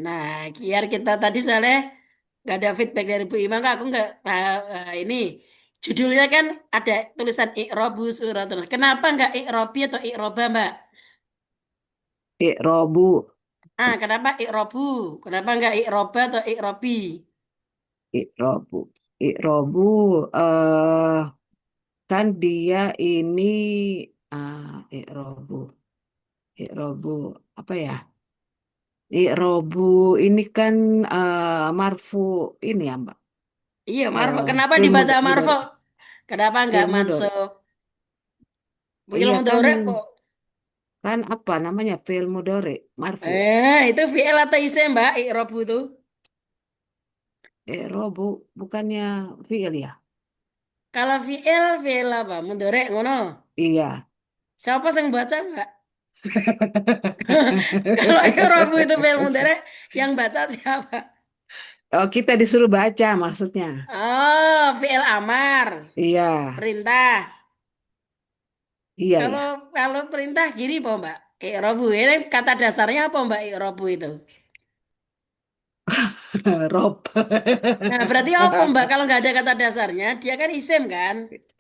Nah, biar kita tadi soalnya nggak ada feedback dari Bu Ima, Kak. Aku nggak ini judulnya kan ada tulisan Iqrobu surat. Kenapa nggak Iqrobi atau Iqroba, Mbak? Iqrobu, Ah, kenapa Iqrobu? Kenapa nggak Iqroba atau Iqrobi? Iqrobu, Iqrobu. eh kan dia ini Iqrobu, Iqrobu apa ya? Iqrobu ini kan marfu ini ya Mbak. Iya, Marfo. Kenapa Fi'il dibaca Marfo? mudhari, Kenapa nggak fi'il mudhari. mansub? Bukil Iya kan, mudhari kok. kan apa namanya? Fi'il mudhari, marfu. Itu fi'il atau isim, Mbak? Iqrobu itu. Iqrobu bukannya fi'il ya? Kalau fi'il, fi'il apa? Mudhari, ngono. Iya. Siapa yang baca, Mbak? Kalau Iqrobu itu fi'il mudhari, yang baca siapa? Oh, kita disuruh baca maksudnya. Oh, fi'il amar. Iya, Perintah. iya Kalau ya. kalau perintah gini, po, Mbak. Iqrobu. Ini kata dasarnya apa, Mbak? Iqrobu itu. Rob. Nah, berarti apa, Mbak? Kalau nggak ada kata dasarnya, dia kan isim, kan?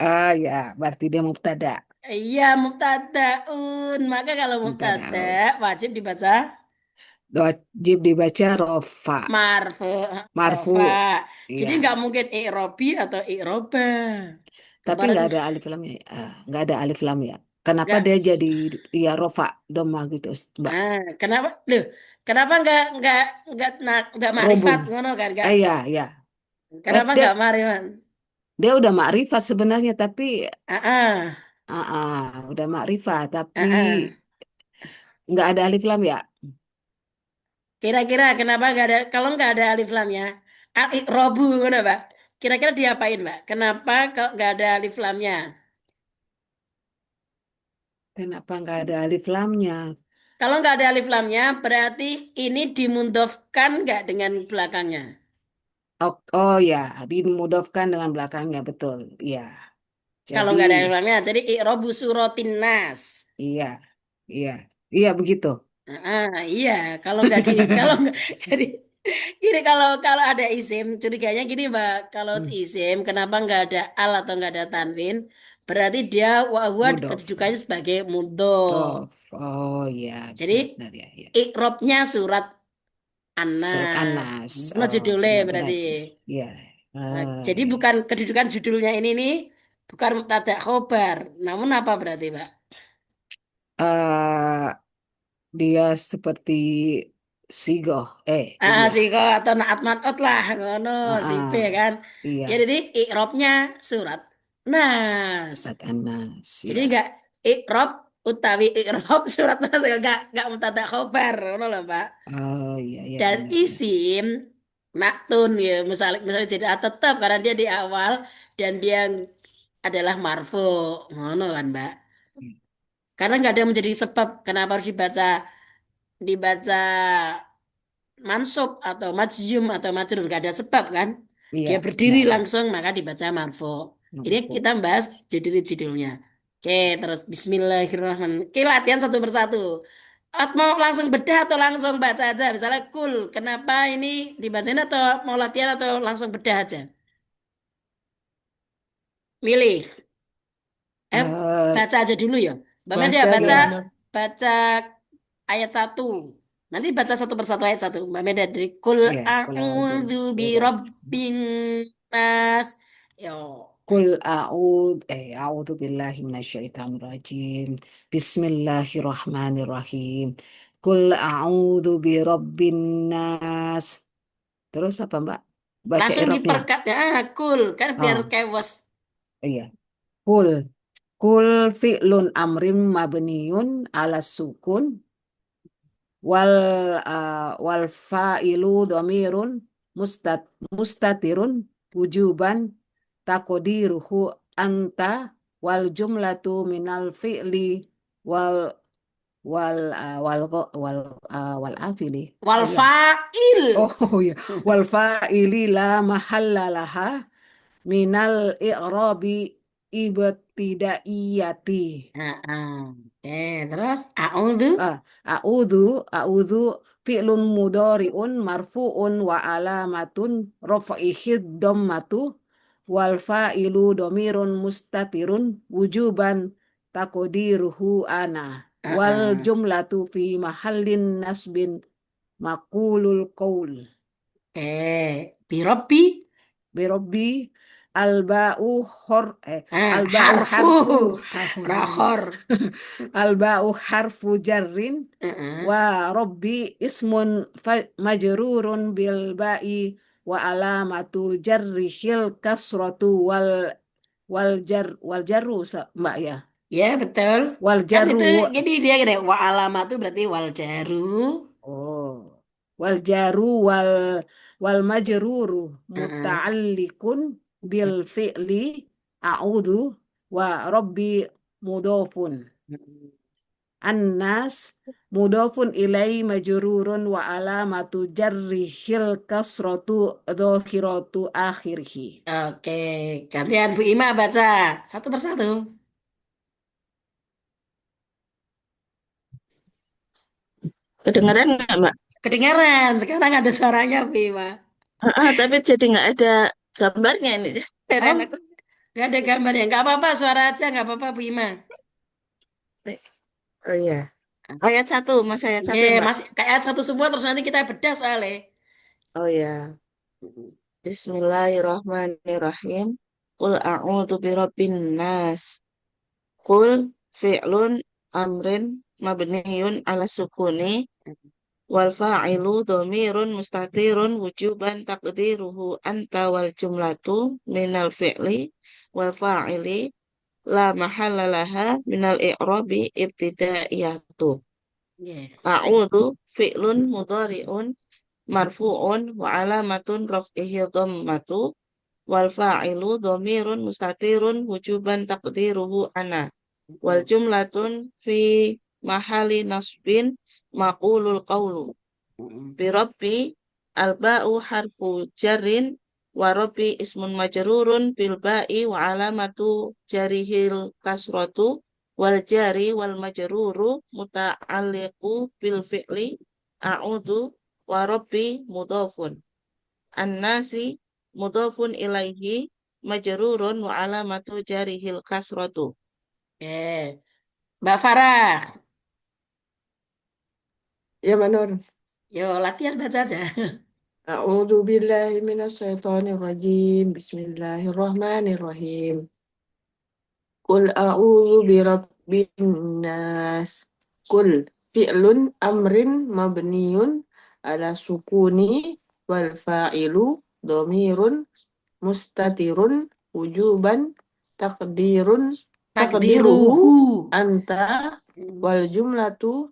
Ah ya, berarti dia mubtada. Iya, mubtadaun. Maka kalau mubtada Mubtada. wajib dibaca Wajib dibaca rofa. marfu, Marfu. rofa. Jadi Iya. nggak mungkin i'robi atau i'roba. Tapi Kemarin nggak ada alif lamnya. Nggak ada alif lam ya. Kenapa nggak. dia jadi ya rofa doma gitu, Mbak? Kenapa? Loh, kenapa nggak Robun. makrifat ngono kan? Nggak. Ya, ya. Kenapa Dia nggak makrifat? dia udah makrifat sebenarnya, tapi Ah, ah, udah makrifat, tapi ah, ah. nggak ada alif lam ya. Kira-kira kenapa nggak ada? Kalau nggak ada alif lamnya, robu, ngono, Mbak. Kira-kira diapain, Mbak? Kenapa kalau nggak ada alif lamnya? Kenapa nggak ada alif lamnya? Kalau nggak ada alif lamnya, berarti ini dimudofkan nggak dengan belakangnya. Oh, oh ya, dimudofkan dengan belakangnya betul. Iya. Kalau Jadi nggak ada alif lamnya, jadi i'robu suratin nas. iya, iya, iya begitu. Iya, kalau nggak kalau nggak jadi gini, kalau ada isim, curiganya gini, Mbak. Kalau Hmm, isim, kenapa nggak ada al atau nggak ada tanwin? Berarti dia wahwa mudof. kedudukannya sebagai mudhof. Dof. Oh iya, Jadi benar ya, ya. i'robnya surat Surat Anas. An-Nas. Nah, Oh, judulnya berarti. benar-benar. Iya. Nah, Oh, jadi iya. bukan kedudukan judulnya ini nih, bukan mubtada khobar. Namun apa berarti, Pak? Eh, dia seperti sigoh. Ini ya. Sih kok atau naat manut lah, ngono sipe kan. Ya Iya. jadi i'robnya surat Nas. Surat An-Nas. Jadi Iya. enggak i'rob utawi i'rob surat Nas, enggak mubtada khobar, ngono loh, Pak. Oh iya, iya Dan benar-benar. isim maktun ya, misalnya jadi tetap karena dia di awal dan dia adalah marfu, ngono kan, Mbak. Karena nggak ada yang menjadi sebab kenapa harus dibaca mansub atau majyum atau majrur, nggak ada sebab kan? Dia Iya, berdiri nggak ada. langsung maka dibaca marfu. Ini Nampu. kita bahas judul-judulnya. Oke, terus Bismillahirrahmanirrahim. Oke, latihan satu persatu. Mau langsung bedah atau langsung baca aja? Misalnya kul, kenapa ini dibacain atau mau latihan atau langsung bedah aja? Milih. Eh, Eh, baca aja dulu ya. Mbak Media, baca baca gimana? baca ayat satu. Nanti baca satu persatu ayat satu. Mbak Media dari Kul Iya, kalau a'udzu birabbin nas. Yo. Kul a'udzu billahi minasyaitonir rajim. Bismillahirrahmanirrahim. Kul a'udzu birabbin nas. Terus apa, Mbak? Baca Langsung irobnya. diperkat ya. Kul kan biar Oh, kewas. iya. Kul. Kul fi'lun amrim mabniun ala sukun wal wal fa'ilu dhamirun mustat mustatirun wujuban taqdiruhu anta wal jumlatu minal fi'li wal wal afili. Wal Oh ya. fa'il. Oh ya. Wal fa'ili la mahalla laha minal i'rabi ibtidaiyati. Ah, ah. Oke, terus a'udzu. Ah, a'udzu fi'lun mudhari'un marfu'un wa alamatun raf'ihi dhammatu wal fa'ilu dhamirun mustatirun wujuban taqdiruhu ana Ah, wal ah. jumlatu fi mahallin nasbin maqulul qaul Birobbi. birabbi alba'u Ah, alba'u harfu. harfu Rokhor. alba'u harfu jarrin Heeh. wa rabbi ismun majrurun bil ba'i wa alamatu jarrihil kasratu wal jarru mbak ya Ya, betul. wal Kan itu jarru gini dia gini, wa alamatu berarti wal jaru. oh wal jaru wal majruru Heeh. muta'alliqun bil fi'li a'udhu wa rabbi mudhafun Annas mudofun ilai majururun wa alamatu jarrihil kasrotu dhohiratu akhirhi. Oke, gantian Bu Ima baca satu persatu. Kedengeran nggak, Mbak? Kedengaran, sekarang ada suaranya Bu Ima. Tapi jadi nggak ada gambarnya ini. Oh, Heran aku. nggak ada gambarnya. Nggak apa-apa, suara aja nggak apa-apa Bu Ima. Oh iya. Ayat satu, Mas ayat Ye, satu ya, Mbak? masih kayak satu semua terus nanti kita bedah soalnya. Oh iya. Bismillahirrahmanirrahim. Qul a'udzu birabbin nas. Qul fi'lun amrin mabniyun ala sukuni wal fa'ilu dhamirun mustatirun wujuban taqdiruhu anta wal jumlatu minal fi'li wal fa'ili la mahalla laha minal i'rabi ibtidaiyatu. Ye. A'udzu fi'lun mudhari'un marfu'un wa alamatun raf'ihi dhammatu wal fa'ilu dhamirun mustatirun wujuban taqdiruhu ana wal jumlatun fi mahali nasbin maqulul qawlu bi rabbi al ba'u harfu jarrin wa rabbi ismun majrurun bil ba'i wa alamatu jarihil kasratu wal jari wal majruru muta'alliqu bil fi'li a'udhu wa rabbi mudhafun an-nasi mudhafun ilaihi majrurun wa alamatu jarihil kasratu. Oke. Mbak Farah, Ya Manur, yo latihan baca aja. A'udzu billahi minasyaitonir rajim. Bismillahirrahmanirrahim. Qul a'udzu birabbin nas. Qul fi'lun amrin mabniyun ala sukuni wal fa'ilu dhamirun mustatirun wujuban taqdirun taqdiruhu Takdiruhu. anta wal jumlatu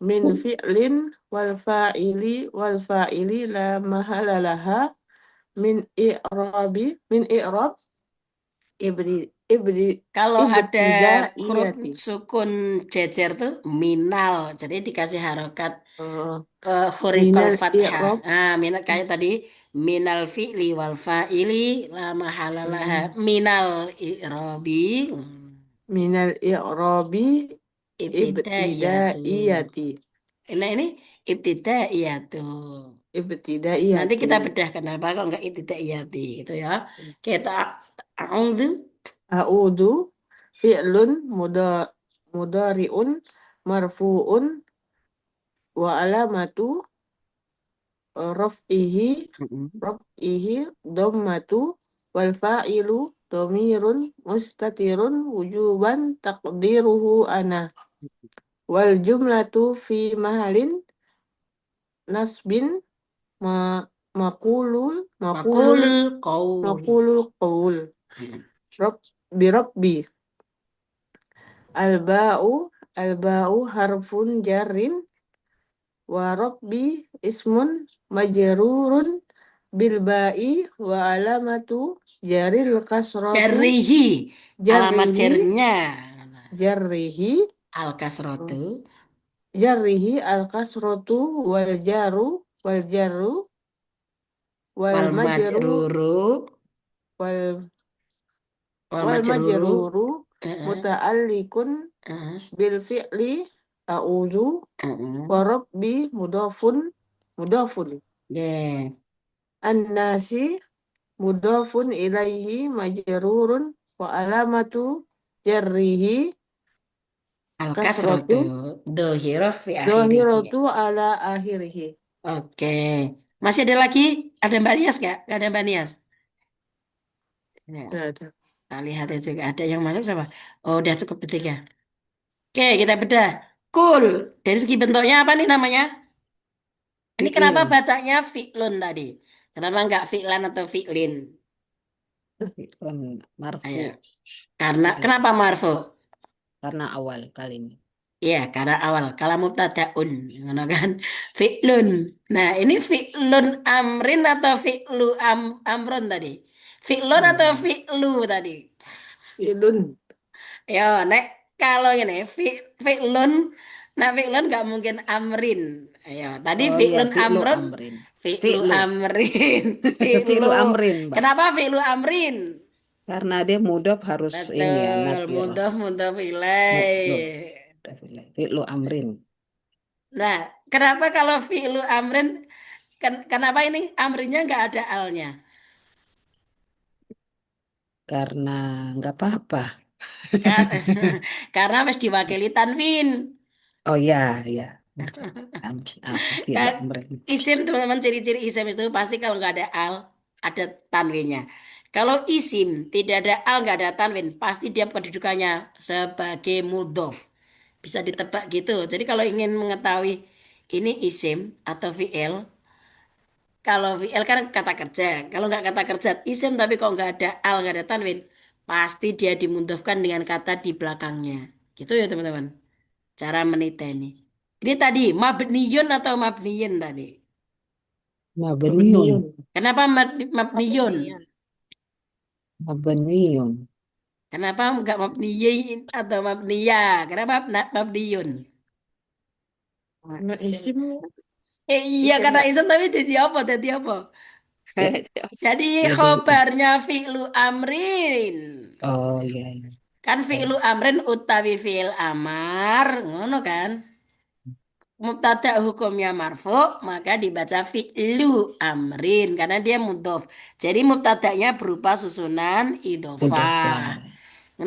min fi'lin wal fa'ili la mahala laha min i'rab ibri ibri Kalau ada huruf ibtidaiyati. sukun jejer tuh minal, jadi dikasih harokat Oh, hurikal minal fathah. i'rab Ah, minal kayak tadi minal fi'li wal fa'ili la mahalalaha hmm, minal i'robi minal i'rabi ibtidaiyatu. ibtidaiyati Nah ini ibtidaiyatu. Nanti ibtidaiyatu kita bedah kenapa kok enggak ibtidaiyati gitu ya. Kita a'udzu. a'udzu fi'lun mudari'un marfu'un wa alamatu raf'ihi raf'ihi dhammatu wal fa'ilu dhamirun mustatirun wujuban taqdiruhu ana wal jumlatu fi mahalin nasbin ma maqulul Makul maqulul qaul. maqulul qaul rabb bi rabbi al ba'u harfun jarrin wa rabbi ismun majrurun bil ba'i wa alamatu jaril kasratu Jarihi. Alamat jarrihi jarnya jarrihi al kasrotu. jarrihi al kasratu wal jaru wal Wal majru majruru wal Wal wal majruru. majruru Heeh, muta'alliqun heeh, bil fi'li a'udzu heeh. wa rabbi mudafun Yeah. an-nasi mudafun ilaihi majrurun wa alamatu jarrihi Al kasratu kasratu dohiroh fi akhirih. zahiratu ala akhirih. Oke. Masih ada lagi? Ada Mbak Nias nggak? Nggak ada Mbak Nias? Ya, Nggak ada. kita lihat ya juga. Ada yang masuk sama? Oh, udah cukup ketiga. Oke, kita bedah. Cool. Dari segi bentuknya apa nih namanya? Ini kenapa Fi'il. bacanya fi'lun tadi? Kenapa nggak fi'lan atau fi'lin? Fi'lun marfu. Ayo. Karena Fi'il. kenapa marfu? Karena awal kali ini. Iya, karena awal. Kalau mubtadaun, ngono kan? Fi'lun. Nah, ini fi'lun amrin atau fi'lu amrun tadi? Fi'lun atau fi'lu tadi? Ilun. Ya, nek kalau ini fi'lun, nah fi'lun nggak mungkin amrin. Ayo, tadi Oh ya, fi'lun fi'lu amrun, amrin. fi'lu Fi'lu. amrin, fi'lu. Fi'lu amrin, Mbak. Kenapa fi'lu amrin? Karena dia mudhof harus ini ya, Betul, nakirah. mudhof Mudhof. ilaih. Fi'lu amrin. Nah, kenapa kalau fi'lu amrin, kenapa ini amrinnya nggak ada alnya? Karena nggak apa-apa. Kar- Karena harus diwakili tanwin. Oh ya, ya. Fi'lu Kan amrin. isim teman-teman ciri-ciri isim itu pasti kalau nggak ada al ada tanwinnya. Kalau isim tidak ada al nggak ada tanwin pasti dia kedudukannya sebagai mudhof. Bisa ditebak gitu. Jadi kalau ingin mengetahui ini isim atau fi'il, kalau fi'il kan kata kerja. Kalau nggak kata kerja isim tapi kok nggak ada al nggak ada tanwin pasti dia dimudhofkan dengan kata di belakangnya. Gitu ya teman-teman. Cara meniteni. Ini tadi mabniyun atau mabniyun tadi? Mabniyun. Mabniyun. Kenapa mabniyun? Mabniyan. Mabniyun. Kenapa enggak mabniyin atau mabniya? Kenapa mabniyun? Nah, Isim. isim. Iya Isim, kata Mbak. Isan tapi jadi apa? Jadi apa? Ya, Jadi jadi, khobarnya fi'lu amrin. oh ya, ya. Kan fi'lu amrin utawi fi'il amar, ngono kan? Mubtada hukumnya marfu, maka dibaca fi'lu amrin karena dia mudhof. Jadi mubtadanya berupa susunan idhofah. Mudhofah.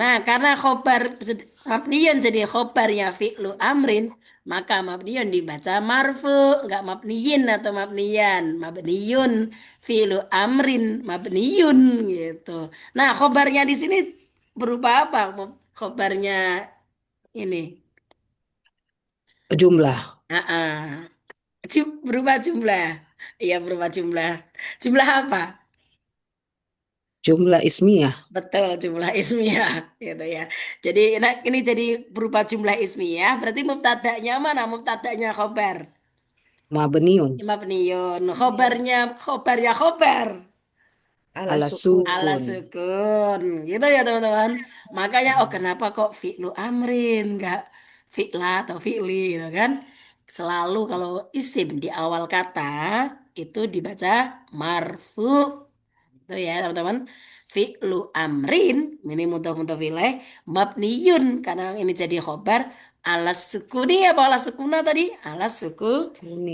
Nah, karena khobar mabniyun jadi khobarnya fi'lu amrin, maka mabniyun dibaca marfu, enggak mabniyin atau mabniyan. Mabniyun fi'lu amrin, mabniyun gitu. Nah, khobarnya di sini berupa apa? Khobarnya ini. Jumlah. Ah, ah. Berubah jumlah. Iya, berubah jumlah. Jumlah apa? Jumlah ismiyah. Betul, jumlah ismiyah gitu ya. Jadi nah, ini jadi berupa jumlah ismiyah, berarti mubtada'nya mana? Mubtada'nya khobar. Mabniyun. Mabniyun. Khobarnya khobar. Ala Ala sukun. Ala sukun. sukun. Gitu ya teman-teman. Makanya oh kenapa kok fi'lu amrin nggak fi'la atau fi'li gitu kan? Selalu kalau isim di awal kata itu dibaca marfu. Itu ya teman-teman. Fi'lu amrin ini mudhof ilaih mabniyun karena ini jadi khobar alas sukuni apa alas sukuna tadi? Alas Sukuni.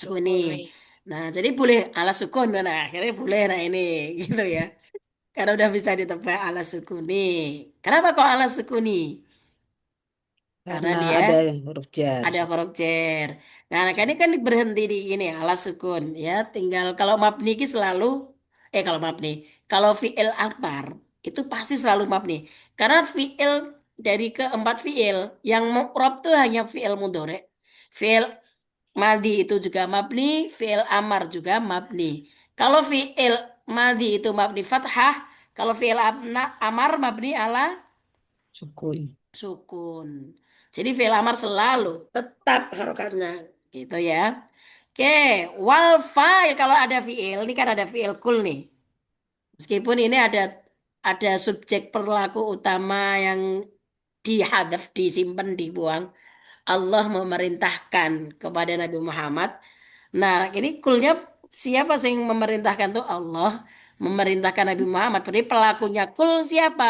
sukuni. Sukuni. Nah, jadi boleh alas sukun nah akhirnya boleh nah ini gitu ya. Karena udah bisa ditebak alas sukuni. Kenapa kok alas sukuni? Karena Karena dia ada huruf jar. ada huruf cer. Nah, ini kan berhenti di ini alas sukun ya. Tinggal kalau mabni ki selalu kalau mabni, kalau fiil amar itu pasti selalu mabni. Karena fiil dari keempat fiil yang mu'rab tuh hanya fiil mudhari. Fiil madi itu juga mabni, fiil amar juga mabni. Kalau fiil madi itu mabni fathah, kalau fiil amar mabni ala Sukun. sukun. Jadi fi'il amar selalu tetap harokatnya gitu ya. Oke, wal fa'il kalau ada fi'il, ini kan ada fi'il kul nih. Meskipun ini ada subjek perilaku utama yang dihadzaf, disimpan, dibuang. Allah memerintahkan kepada Nabi Muhammad. Nah, ini kulnya siapa sih yang memerintahkan tuh Allah memerintahkan Nabi Muhammad. Berarti pelakunya kul siapa?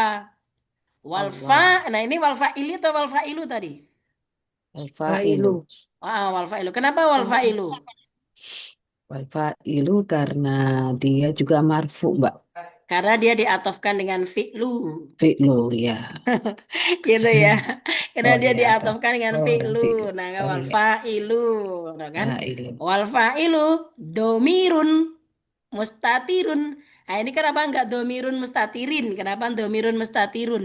Walfa. Allah. Nah ini walfaili atau walfailu tadi? Al-fa'ilu. Walfailu. Kenapa Oh, walfailu? Wal-fa'ilu karena dia juga marfu, Mbak. Karena dia diatofkan dengan fi'lu. Fi'lu, ya. Gitu ya. Karena Oh dia iya, atau diatofkan dengan dengan fi'lu. fi'lu. Nah, Oh wal iya, fa'ilu, nah kan? fa'ilu. Wal fa'ilu domirun mustatirun. Nah, ini kenapa enggak domirun mustatirin? Kenapa domirun mustatirun?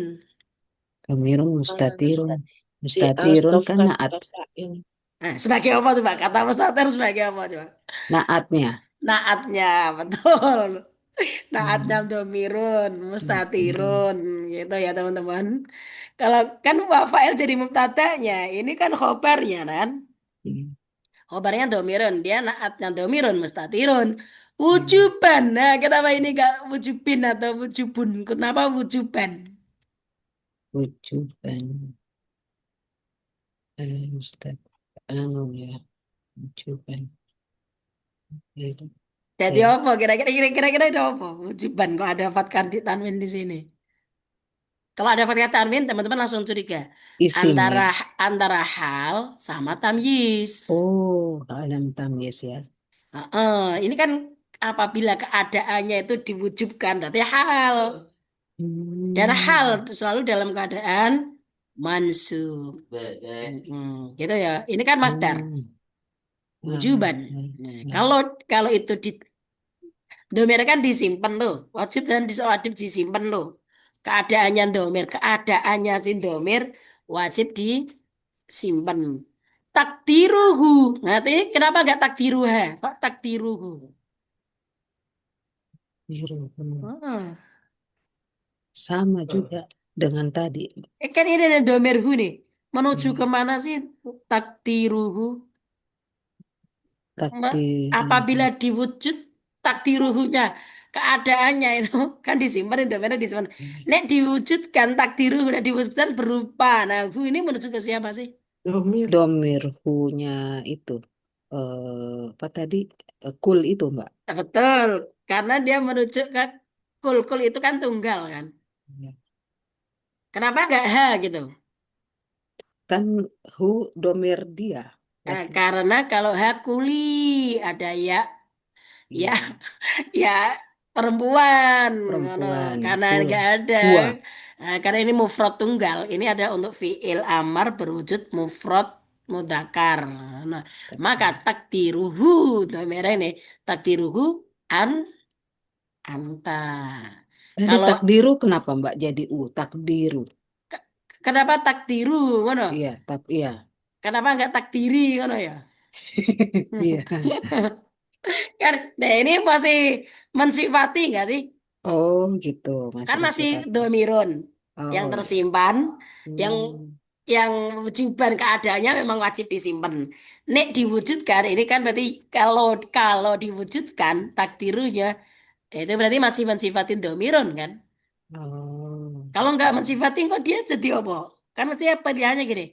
Dhamirun Harus mustatirun. Mustatirun kan diatofkan naat. ke fa'il. Nah, sebagai apa coba? Kata mustatir sebagai apa coba? Naatnya. Naatnya, betul. Naatnya Hmm. domirun Hmm. mustatirun. Gitu ya teman-teman. Kalau kan wa fa'il jadi mubtada'nya, ini kan khobarnya kan? Hmm. Khobarnya domirun, dia naatnya domirun mustatirun. Hmm. Wujuban. Nah, kenapa ini gak wujubin atau wujubun? Kenapa wujuban? Wujuban. Ustaz. Anu ya. Wujuban. Itu. Jadi Eh, apa? Kira-kira itu apa? Wujuban kok ada fatkan di tanwin di sini. Kalau ada fatkan tanwin, teman-teman langsung curiga. isim Antara ya. antara hal sama tamyiz. Oh, alam tamyiz ya. Ini kan apabila keadaannya itu diwujubkan, berarti hal. Dan hal Hmm. itu selalu dalam keadaan mansub. Gitu ya. Ini kan masdar, Hmm. Ah, wujuban. ah, Nah, ah. kalau kalau itu di domir kan disimpan loh. Wajib dan wajib disimpan loh. Keadaannya si domir wajib disimpan. Takdiruhu. Nah, ini kenapa nggak takdiruha? Kok takdiruhu? Biru. Hmm. Heeh. Sama juga dengan tadi. Kan ini ada domirhu nih. Menuju Hmm. kemana sih takdiruhu? Apabila Takdir. diwujud takdiruhunya, keadaannya itu kan disimpan itu mana disimpan. Nek diwujudkan takdiruhu, nek diwujudkan berupa. Nah, hu ini menuju ke siapa sih? domir. Domir hu-nya itu. Apa tadi? Kul itu, Mbak. Betul, karena dia menuju ke kul itu kan tunggal kan. Ya. Kenapa enggak ha gitu? Kan hu domir dia. Laki. Karena kalau hakuli ada ya, ya, Iya. ya perempuan, ngono. Perempuan. Karena Hua. nggak ada. Hua. Karena ini mufrad tunggal. Ini ada untuk fiil amar berwujud mufrad mudakar. Nah, maka Takdir. takdiruhu, domere ini takdiruhu an anta. Tadi Kalau takdiru kenapa, Mbak, jadi takdiru? ke- kenapa takdiru, ngono? Iya, iya. Kenapa nggak takdiri, ngono ya? Iya. Kan, nah ini masih mensifati nggak sih? Oh, gitu. Kan Masih masih bersifat. domirun yang Oh, iya. tersimpan, yang Hmm. yang wujuban keadaannya memang wajib disimpan. Nek diwujudkan ini kan berarti kalau kalau diwujudkan takdirunya itu berarti masih mensifatin domirun kan? Oh, Kalau nggak mensifatin kok dia jadi apa? Kan mesti apa pilihannya gini.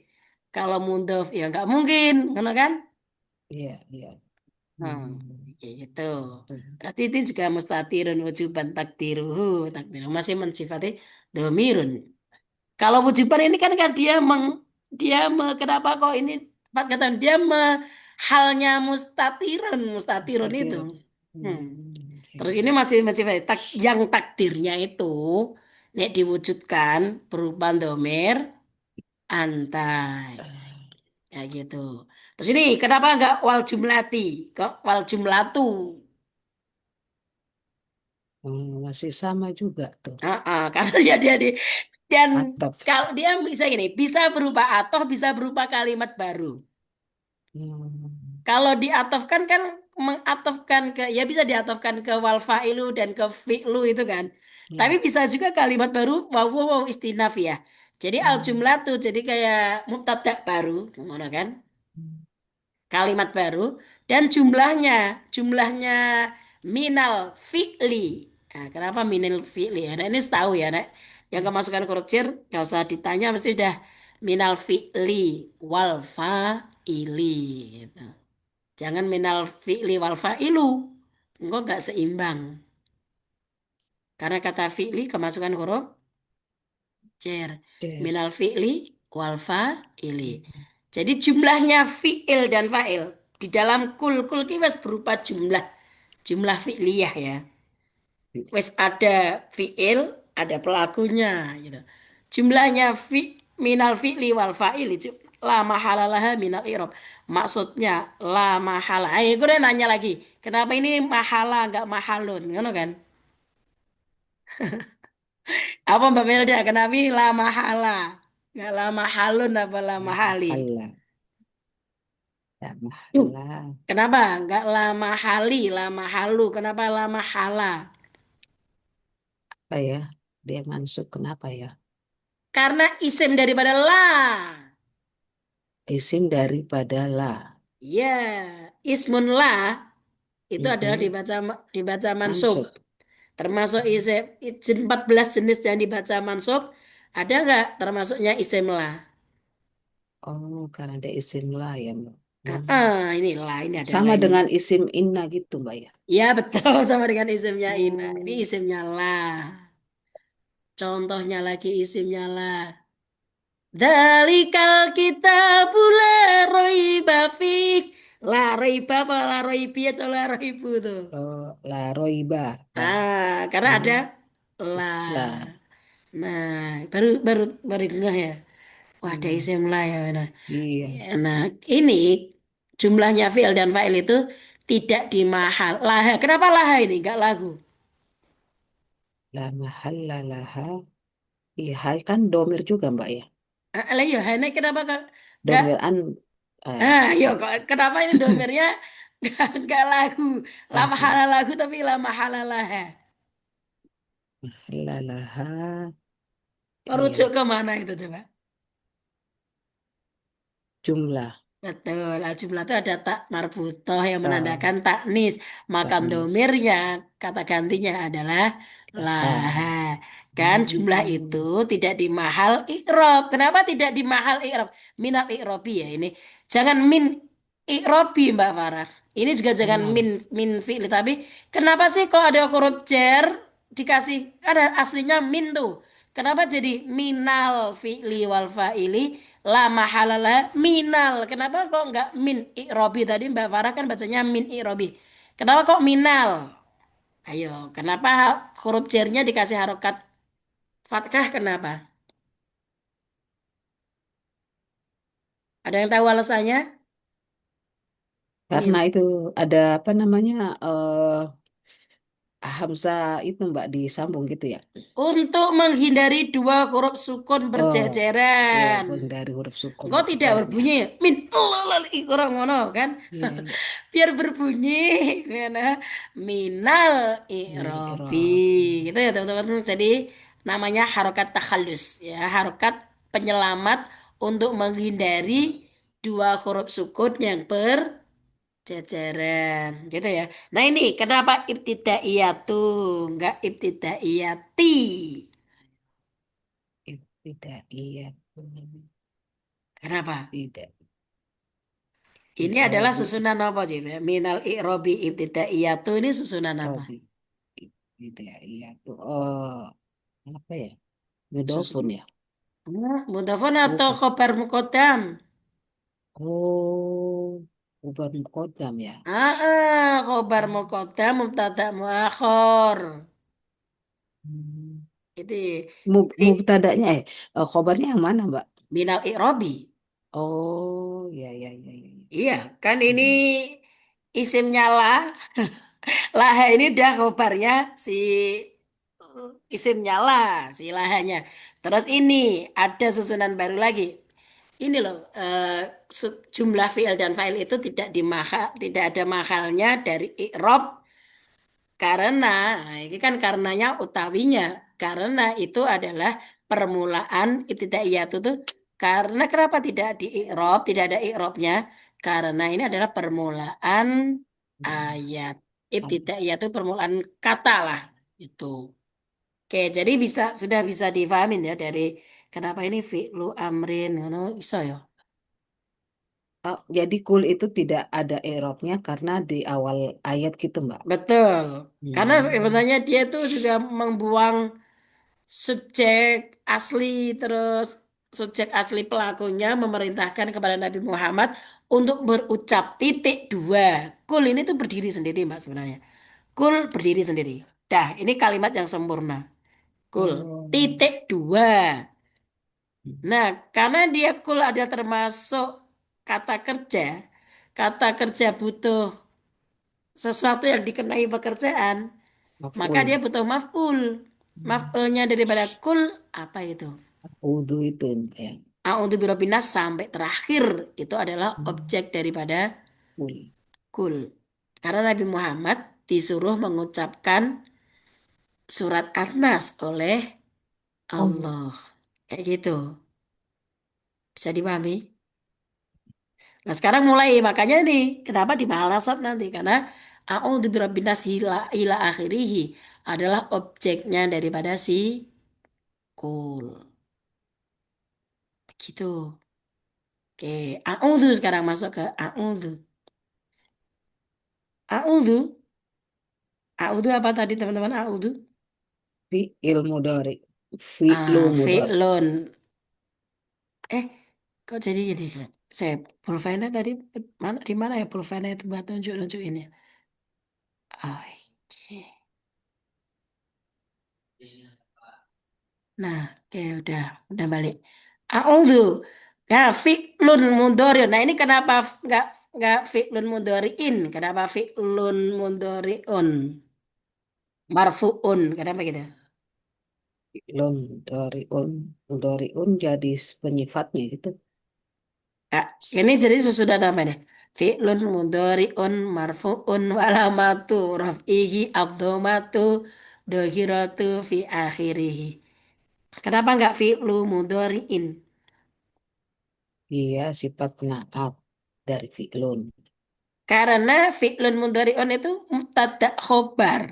Kalau mundhof ya nggak mungkin, ngono kan? iya, iya. Hmm, Hmm. gitu. Berarti itu juga mustatirun wujuban takdiruhu, takdiruhu masih mensifati domirun. Kalau wujuban ini kan dia kenapa kok ini empat kata dia halnya mustatirun itu. Mustatir. Hmm. Iya, Terus ini masih masih yang takdirnya itu nek diwujudkan berupa domir antai. iya. Ya gitu. Terus ini kenapa enggak wal jumlati? Kok wal jumlatu? Masih sama juga tuh. Karena dia di dan Atap. kalau dia bisa gini, bisa berupa atau bisa berupa kalimat baru. Hmm. Kalau diatofkan kan mengatofkan ke ya bisa diatofkan ke wal fa'ilu dan ke fi'lu itu kan. Tapi Ya. bisa juga kalimat baru waw istinaf ya. Jadi al Hmm. jumlah tuh jadi kayak mubtada baru, ngono kan? Kalimat baru dan jumlahnya minal fi'li. Nah, kenapa minal fi'li ya? Nah, ini tahu ya, Nek. Yang kemasukan huruf cer gak usah ditanya mesti udah minal fi'li wal fa'ili gitu. Jangan minal fi'li wal fa'ilu. Enggak nggak seimbang. Karena kata fi'li kemasukan huruf cer. Cer. Minal fi'li wal fa'ili. Jadi jumlahnya fi'il dan fa'il di dalam kul ki wis berupa jumlah fi'liyah ya. Wis ada fi'il, ada pelakunya gitu. Jumlahnya minal fi'li wal fa'ili la mahalalaha minal i'rab. Maksudnya la mahala. Ayo gue nanya lagi. Kenapa ini mahala enggak mahalun? Ngono kan? Apa Mbak Melda? Kenapa ini la mahala? Enggak la mahalun apa la La mahali? mahalla. La mahalla. Kenapa? Enggak la mahali, la mahalu. Kenapa la mahala? Apa ya? Dia masuk kenapa ya? Karena isim daripada la. Isim daripada la. Ya, ismun la itu adalah Mm-mm. dibaca mansub. Mansub. Termasuk isim 14 jenis yang dibaca mansub, ada nggak termasuknya isim la? Oh, karena ada isim la ya, Mbak. Ah, Hmm. ini la, ini ada la Sama ini. dengan isim inna gitu, Mbak ya. Ya betul sama dengan isimnya ina. Ini Oh, isimnya la. Contohnya lagi isimnya la. Dzalikal kitabu la raiba fih. La raiba apa la raibi atau la raibu tuh? la roiba. Lah. Karena ada Hmm. la. Lah. Nah, baru baru baru ngeh ya. Wah, ada Hmm. isim la ya. Iya. Nah, ini jumlahnya fi'il dan fa'il itu tidak dimahal. Laha. Kenapa laha ini? Enggak lagu. La mahalla laha. Iya, hai kan domir juga, Mbak ya. Lah ya, hane kenapa enggak? Domir an. Eh, Yo kok kenapa ini domirnya enggak lagu? La lah. mahala lagu tapi la mahala laha. Mahalla laha. Merujuk Iya. ke mana itu coba? Jumlah. Betul, al-jumlah itu ada tak marbutoh yang Ah, menandakan taknis. Maka taknis. domirnya, kata gantinya adalah laha. Laha. Kan jumlah itu Hmm. tidak dimahal i'rob. Kenapa tidak dimahal i'rob? Minal i'robi ya ini. Jangan min i'robi Mbak Farah. Ini juga jangan Minal. min fi'li. Tapi kenapa sih kok ada huruf jar dikasih, ada aslinya min tuh. Kenapa jadi minal fi'li wal fa'ili? La mahalala minal. Kenapa kok nggak min i'robi? Tadi Mbak Farah kan bacanya min i'robi. Kenapa kok minal? Ayo, kenapa huruf jernya dikasih harokat fathah? Kenapa? Ada yang tahu alasannya? Karena Ini itu ada apa namanya Hamzah itu Mbak disambung gitu ya. untuk menghindari dua huruf sukun Oh, oh, berjejeran. dari huruf sukun Engkau tidak berjejerannya. berbunyi min lalali kurang ngono kan? Iya, iya. Biar berbunyi karena minal Minal i'robi i'rab. gitu ya teman-teman. Jadi namanya harokat takhallus ya, harokat penyelamat untuk menghindari dua huruf sukun yang berjajaran gitu ya. Nah ini kenapa ibtidaiyatu enggak ibtidaiyati? Tidak, iya. Kenapa? Tidak. Ini adalah I'rabi. susunan apa, Cip? Minal i'robi ibtidaiyatu ini susunan apa? I'rabi. Tidak, iya. Tuh. Oh, apa ya? Mudofun Susun. ya? Mudhafun atau Bukan. khobar muqaddam? Oh, bukan kodam ya. Khobar muqaddam mubtada muakhir. Hmm. Itu jadi Mubtada'nya khobarnya yang mana, Mbak? minal i'robi. Oh, ya, ya, ya, ya, ya. Iya, kan ini Hmm. isimnya lah. Laha ini dah khobarnya si isimnya lah, si lahanya. Terus ini ada susunan baru lagi. Ini loh, jumlah fi'il dan fa'il itu tidak ada mahalnya dari i'rob karena, nah, ini kan karenanya utawinya, karena itu adalah permulaan ibtidaiyah itu tuh, karena kenapa tidak di i'rob, tidak ada i'robnya, karena ini adalah permulaan ayat. Ibtidaiyah itu permulaan kata lah, itu. Oke, jadi sudah bisa difahamin ya dari kenapa ini fi'lu amrin, ngono iso ya. Jadi kul itu tidak ada i'rabnya karena di awal ayat gitu, Mbak. Betul. Karena Hmm. sebenarnya dia tuh juga membuang subjek asli, terus subjek asli pelakunya memerintahkan kepada Nabi Muhammad untuk berucap titik dua. Kul ini tuh berdiri sendiri Mbak sebenarnya. Kul berdiri sendiri. Dah, ini kalimat yang sempurna. Kul Oh. titik dua. Nah, karena dia kul ada termasuk kata kerja. Kata kerja butuh sesuatu yang dikenai pekerjaan, maka Maf'ul. dia butuh maf'ul. Maf'ulnya daripada kul apa itu? Wudu itu ya. A'udzu birabbinas sampai terakhir itu adalah Hmm. objek daripada Kul. kul. Karena Nabi Muhammad disuruh mengucapkan surat An-Nas oleh Oh, Allah. Kayak gitu. Bisa dipahami? Nah, sekarang mulai makanya nih, kenapa di mahal nasab nanti? Karena a'udzu birabbinas ila akhirih adalah objeknya daripada si kul. Gitu. Oke, a'udzu sekarang masuk ke a'udzu. A'udzu, a'udzu apa tadi teman-teman? A'udzu. fi'il mudhari. Fi'lu mudhari. Fi'lun. Eh, kok jadi gini? Saya pulpennya tadi mana di mana ya pulpennya itu buat nunjuk-nunjukinnya. Oke. Nah, oke udah balik. A'udzu. Nah, fi'lun mudhari. Nah, ini kenapa nggak fi'lun mudhari'in? Kenapa fi'lun mudhari'un? Marfu'un. Kenapa gitu? Fi'lun mudhari'un. Mudhari'un jadi penyifatnya gitu. Ah, ini jadi sesudah namanya. Fi'lun mudhari'un marfu'un walamatu raf'ihi ad-dhammatu dhahiratu fi akhirih. Kenapa nggak fi'lu mudhari'in? Iya, sifat naat dari fi'lun. Karena fi'lun mudhari'un itu mubtada khobar.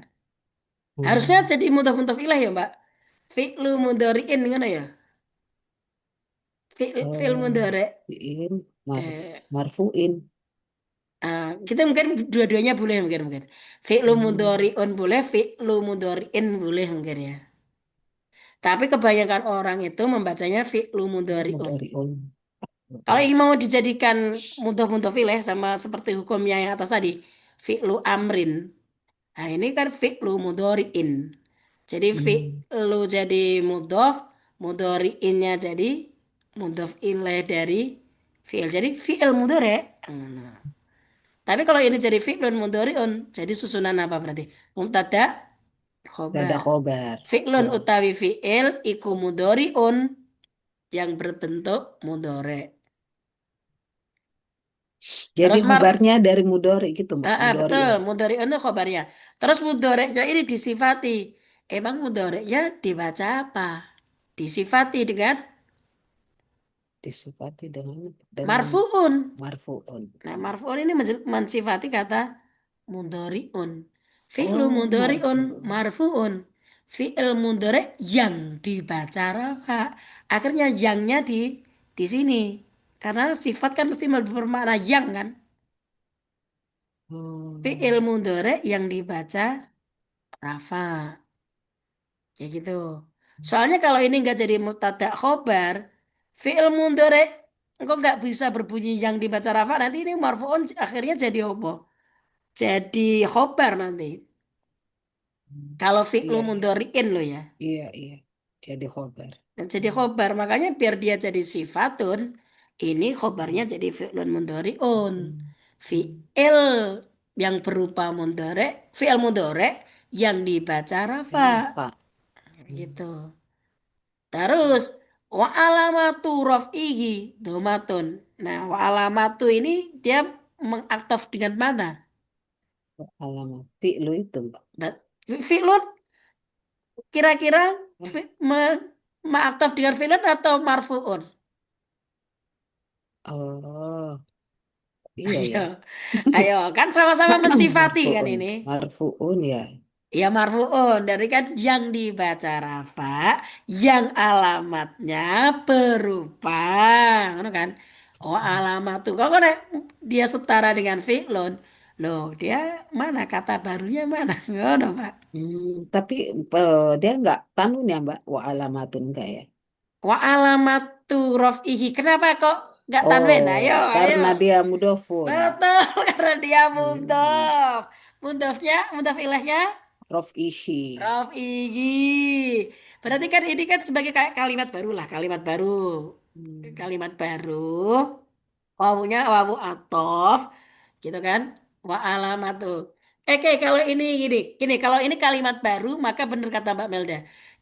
Harusnya Hmm. jadi mudhaf ilaih ya, Mbak. Fi'lu mudhari'in ngono ya. Fi'l Oh, mudhari'. fi'il Eh, marfu'in. kita mungkin dua-duanya boleh mungkin. Fi'lu Hmm. mudhari'un boleh, fi'lu mudhari'in boleh mungkin ya. Tapi kebanyakan orang itu membacanya fi'lu mudhari'un. Mudhari'un. Kalau ini mau dijadikan mudhaf ilaih sama seperti hukumnya yang atas tadi, fi'lu amrin. Nah, ini kan fi'lu mudhari'in. Jadi Hmm. fi'lu jadi mudhaf, mudhari'innya jadi mudhaf ilaih dari fi'il. Jadi fi'il mudhari'. Nah. Tapi kalau ini jadi fi'lun mudhari'un, jadi susunan apa berarti? Mubtada, Dada khobar. khobar. Fi'lun Oh. utawi fi'il iku mudhari'un yang berbentuk mudhari'. Jadi Terus khobarnya dari mudhari gitu, Mbak. betul, Mudhari'un. mudhari'un itu khobarnya. Terus mudhari'nya ini disifati. Emang mudhari'nya dibaca apa? Disifati dengan Disifati dengan marfu'un. marfu'un. Nah, marfu'un ini mensifati kata mudhari'un. Fi'lu Oh, mudhari'un marfu'un. marfu'un. Fi'il mudhari' yang dibaca rafa. Akhirnya yangnya di sini. Karena sifat kan mesti bermakna yang kan. Fi'il Hmm. mudhari' yang dibaca rafa. Kayak gitu. Soalnya kalau ini nggak jadi mubtada khobar, fi'il mudhari' engkau nggak bisa berbunyi yang dibaca rafa. Nanti ini marfu'un akhirnya jadi apa? Jadi khobar nanti. Kalau fi'lu Iya, iya. mudhari'in lo ya. Iya, iya. Jadi khobar. Dan jadi khobar. Makanya biar dia jadi sifatun, ini khobarnya Hmm. jadi fi'lun mudhari'un. Hmm. Hmm. Fi'il yang berupa mudhari', fi'il mudhari' yang dibaca rafa. Rafa. Hmm. Gitu. Terus wa alamatu raf'ihi domatun. Nah, wa alamatu ini dia mengaktif dengan mana? Alamat fi'lu itu, Mbak. Dan fi'lun kira-kira Eh, mengaktif dengan fi'lun atau marfu'un? Oh, iya Ayo, ya. ayo kan sama-sama mensifati kan Marfu'un. ini. Marfu'un ya. Ya marfu'un dari kan yang dibaca rafa, yang alamatnya berupa, ngono kan? Wa alamatu. Kalau nek dia setara dengan fi'lun, loh dia mana kata barunya mana? Ngono, Pak. Tapi dia nggak tanun ya Mbak, wa alamatun enggak ya? Wa alamatu raf'ihi. Kenapa kok nggak tanwin? Oh, Ayo, ayo. karena dia mudofun. Betul, karena dia Hmm, mudhof. Mudhof ilahnya Rof ishi. raf'ihi. Berarti kan ini kan sebagai kayak kalimat baru lah, kalimat baru. Hmm, Kalimat baru. Wawunya wawu atof, gitu kan? Wa alamatu. Oke, kalau ini gini, kalau ini kalimat baru, maka benar kata Mbak Melda.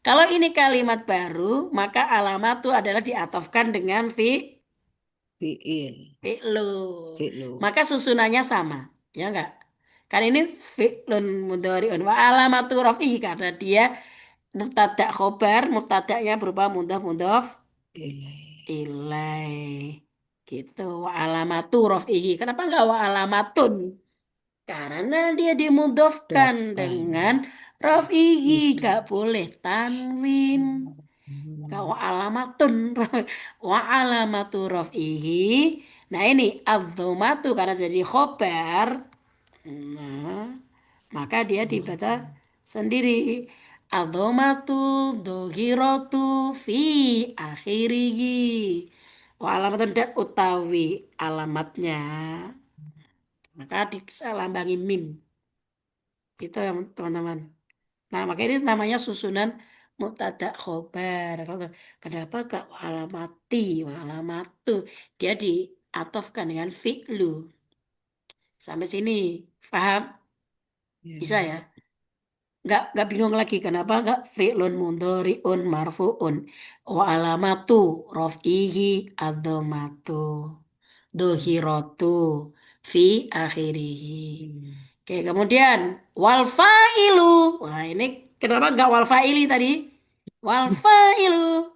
Kalau ini kalimat baru, maka alamatu adalah diatofkan dengan Fi'il. fi'lu. Fi'lu. Maka susunannya sama, ya enggak? Kan ini fi'lun mudhari'un wa alamatu raf'ihi karena dia mubtada khobar, mubtada'nya berupa mudhaf mudhaf Ilai. ilai. Gitu. Wa alamatu raf'ihi. Kenapa enggak wa alamatun? Karena dia dimudhofkan Dofkan. dengan raf'ihi, Ishi. enggak boleh tanwin. Enggak Hmm, wa alamatun. Wa alamatu raf'ihi. Nah ini az-dhammatu karena jadi khobar. Nah, maka dia dibaca sendiri. Adhamatu dhohiratu fi akhirihi. Wa alamatun dan utawi alamatnya. Maka diselambangi mim. Itu yang teman-teman. Nah, maka ini namanya susunan mubtada khobar. Kenapa gak wa alamati, wa alamatu? Dia diatofkan dengan fi'lu. Sampai sini. Paham? Bisa ya. ya? Nggak bingung lagi kenapa nggak fi'lun mudhari'un marfu'un wa alamatu raf'ihi adzamatu dhuhiratu fi akhirih. Hmm. Oke, kemudian wal fa'ilu. Wah, ini kenapa nggak wal fa'ili tadi? Wal fa'ilu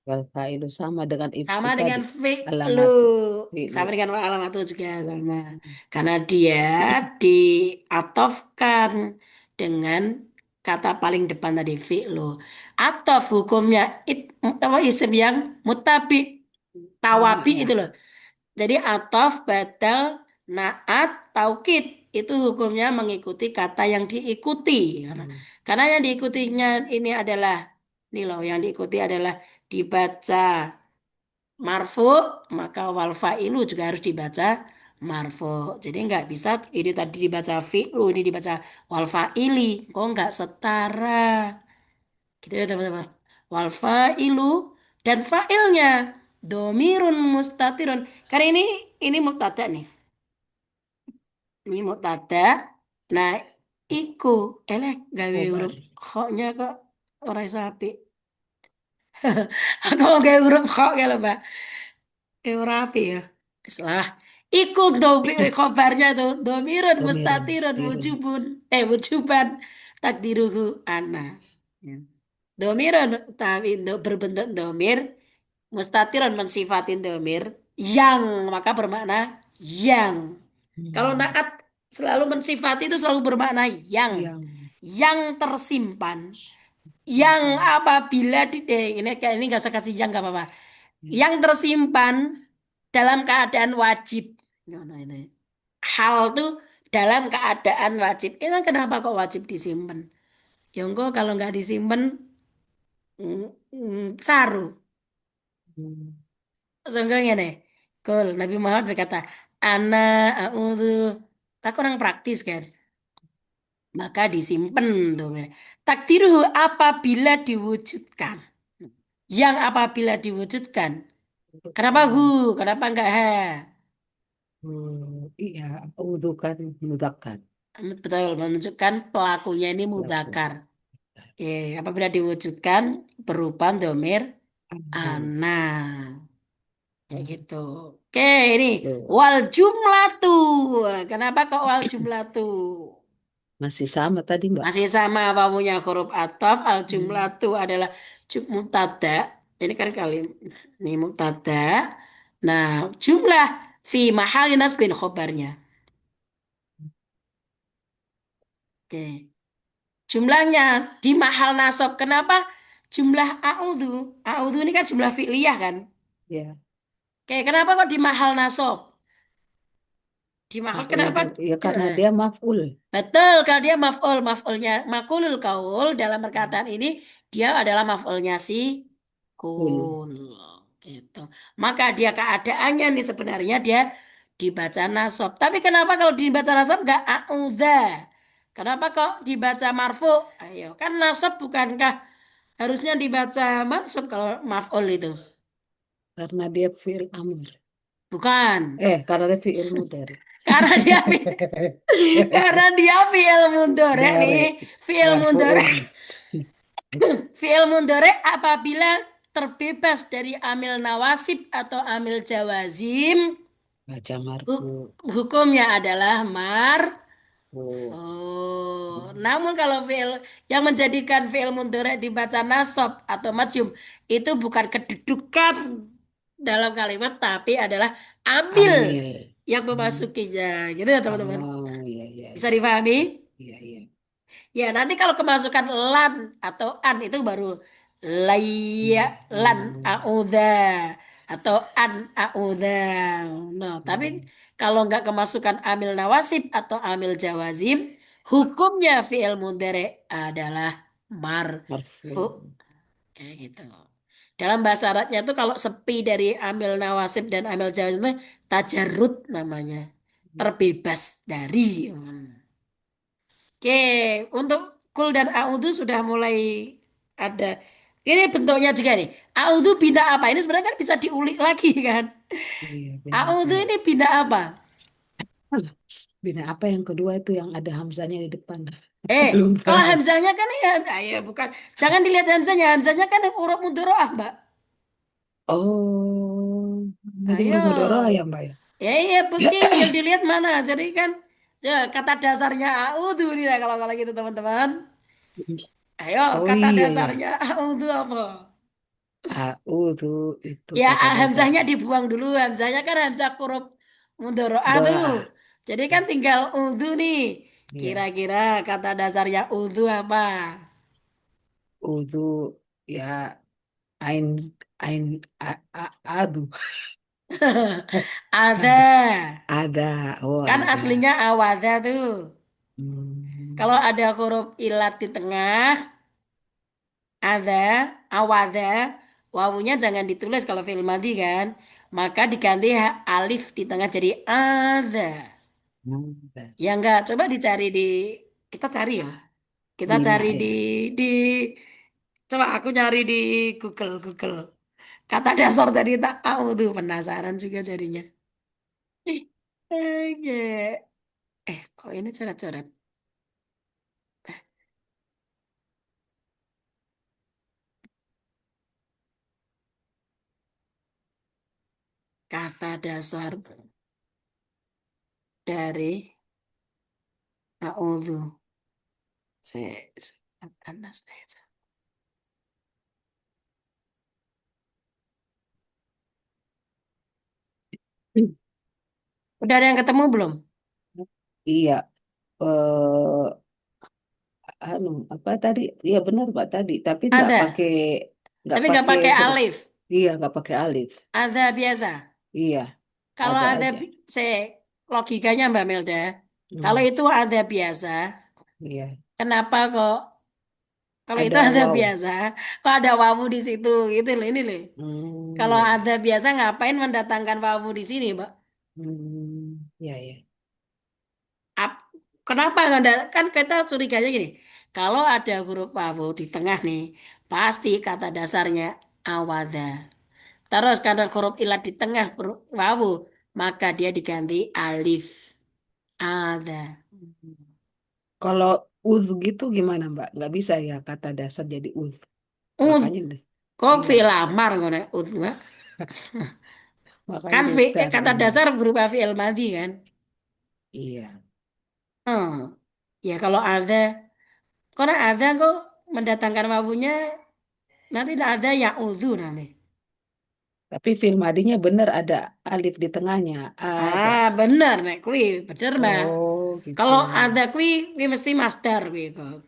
Wal fa'ilu sama dengan sama itu dengan tadi. fi'lu. Alamatu. Fi'lu. Sama dengan wa alamatu juga sama. Hmm. Karena dia diatofkan dengan kata paling depan tadi fi'lu. Atof hukumnya apa isim yang mutabi Sama tawabi itu ya. loh. Jadi atof badal naat taukid itu hukumnya mengikuti kata yang diikuti. Hmm. Karena yang diikutinya ini adalah ini loh yang diikuti adalah dibaca marfu, maka wal fa'ilu juga harus dibaca marfu. Jadi nggak bisa ini tadi dibaca fi'lu, ini dibaca wal fa'ili. Kok nggak setara? Gitu ya teman-teman. Wal fa'ilu dan fa'ilnya domirun mustatirun. Karena ini mubtada nih. Ini mubtada. Nah, iku elek gawe Khobar. huruf kho-nya kok ora iso apik. Aku mau gawe huruf kho kalau Mbak. Ora apik ya. Salah. Iku khobarnya tuh domirun Domirun. mustatirun Dirun. wujubun wujuban takdiruhu ana. Ya. Domirun tapi berbentuk domir mustatirun mensifatin domir yang maka bermakna yang. Kalau Hmm. naat selalu mensifati itu selalu bermakna Yang yang tersimpan. Yang simpan. apabila ini kayak ini gak usah kasih yang gak apa-apa. Ya. Yang tersimpan dalam keadaan wajib. Nah, ini. Hal tuh dalam keadaan wajib. Emang kenapa kok wajib disimpan? Ya engkau kalau nggak disimpan saru. Hmm. Seenggaknya nih. Kul Nabi Muhammad berkata, Ana a'udhu. Aku orang praktis kan. Maka disimpan tuh. Takdiruhu apabila diwujudkan. Yang apabila diwujudkan. Kenapa hu? Kenapa enggak ha? Iya, udhu kan mudzakkar. Betul, menunjukkan pelakunya ini Laku. mudzakkar. Apabila diwujudkan berupa domir Anak. ana. Kayak gitu. Oke, ini Tuh. wal jumlah tuh. Kenapa kok wal jumlah tuh? Masih sama tadi, Mbak. Masih sama wawunya huruf ataf, al jumlah Hmm. tuh adalah mubtada. Ini kan kali ini mubtada. Nah, jumlah fi mahali nasbin khobarnya. Oke. Jumlahnya di mahal nasab. Kenapa? Jumlah a'udhu. A'udhu ini kan jumlah fi'liyah kan? Ya. Oke, kenapa kok di mahal nasab? Di mahal kenapa? A'udzu. Ya karena Eh, dia maf'ul. Betul, kalau dia maf'ul, maf'ulnya makulul kaul dalam perkataan ini dia adalah maf'ulnya si Ul. kul. Gitu. Maka dia keadaannya nih sebenarnya dia dibaca nasab. Tapi kenapa kalau dibaca nasab nggak a'udha? Kenapa kok dibaca marfu? Ayo, kan nasab bukankah harusnya dibaca mansub kalau maf'ul itu? Karena dia fi'il amr. Bukan. Karena dia fi'il mudhari. Karena dia karena dia fi'il mudhari nih. Dare. Fi'il mudhari. Marfu'un. Fi'il mudhari apabila terbebas dari amil nawasib atau amil jawazim, Baca hu- marfu. hukumnya adalah marfu. Oh. Namun kalau fi'il yang menjadikan fi'il mudhari dibaca nasab atau majzum itu bukan kedudukan dalam kalimat tapi adalah amil Amil. yang Hmm. memasukinya. Gitu ya teman-teman. Oh, iya, iya, Bisa iya. dipahami? Iya, iya. Ya, nanti kalau kemasukan lan atau an itu baru laya lan Hmm. audha atau an audha. Nah, tapi Hmm. kalau nggak kemasukan amil nawasib atau amil jawazim, hukumnya fi'il mudhari adalah marfu. Marfu. Kayak gitu. Dalam bahasa Arabnya itu kalau sepi dari amil nawasib dan amil jawazim itu tajarrud namanya. Terbebas dari. Oke, untuk kul dan audu sudah mulai ada. Ini bentuknya juga nih. Audu bina apa? Ini sebenarnya kan bisa diulik lagi kan. Iya, bina apa Audu ya? ini bina apa? Bina apa yang kedua itu yang ada hamzanya di depan? Lupa. Kalau hamzahnya kan ya, ya bukan. Jangan dilihat hamzahnya. Hamzahnya kan yang huruf mudhoroah, Mbak. Oh, jadi huruf mudhara Ayo. ya, Mbak ya? Ya iya, bukti yang dilihat mana? Jadi kan ya kata dasarnya audu nih ya, kalau kalau gitu teman-teman. Ayo, Oh kata iya ya. dasarnya audu apa? Tuh itu Ya, kata hamzahnya dasarnya. dibuang dulu. Hamzahnya kan hamzah huruf mudhoroah tuh. Doa. Jadi kan tinggal udhu nih. Iya. Kira-kira kata dasarnya udhu apa? Udu ya ain ain adu Ada. ada. Oh Kan ada. aslinya awada tuh. Hmm. Kalau ada huruf ilat di tengah, ada, awada, wawunya jangan ditulis kalau fi'il madhi kan. Maka diganti alif di tengah jadi ada. Ada. Ya enggak, coba dicari di, kita cari ya. Kita Bina cari ya. di coba aku nyari di Google. Kata dasar tadi tak tahu tuh penasaran juga jadinya. Oke. Kok ini coret-coret? Kata dasar dari a'udzu. Anas. Udah ada yang ketemu belum? Iya. Eh anu apa tadi? Iya benar Pak tadi, tapi Ada, nggak tapi nggak pakai pakai huruf. alif. Iya, nggak pakai alif. Ada biasa. Iya, Kalau ada ada aja. logikanya Mbak Melda. Kalau Hmm, itu ada biasa, iya. kenapa kok kalau itu Ada ada wow. biasa, kok ada wawu di situ gitu loh ini loh. Kalau Iya, iya. ada biasa ngapain mendatangkan wawu di sini, Mbak? Iya, iya. Ap- Kenapa nggak ada? Kan kita curiganya gini. Kalau ada huruf wawu di tengah nih, pasti kata dasarnya awada. Terus karena huruf ilat di tengah wawu, maka dia diganti alif. Ada. Kalau uz gitu gimana Mbak? Nggak bisa ya kata dasar jadi uz. Ud. Makanya deh. Kok Iya, fi'il amar ngono ud, Mbak? makanya Kan kata ditaruhnya. dasar berupa fi'il madhi kan? Iya. Hmm. Ya kalau ada, karena ada kok mendatangkan wawunya nanti ada ya'udzu nanti. Tapi film adinya bener ada alif di tengahnya. Ada. Bener nek kuwi, bener Mbak. Oh, gitu. Kalau ada kuwi mesti master kuwi kok.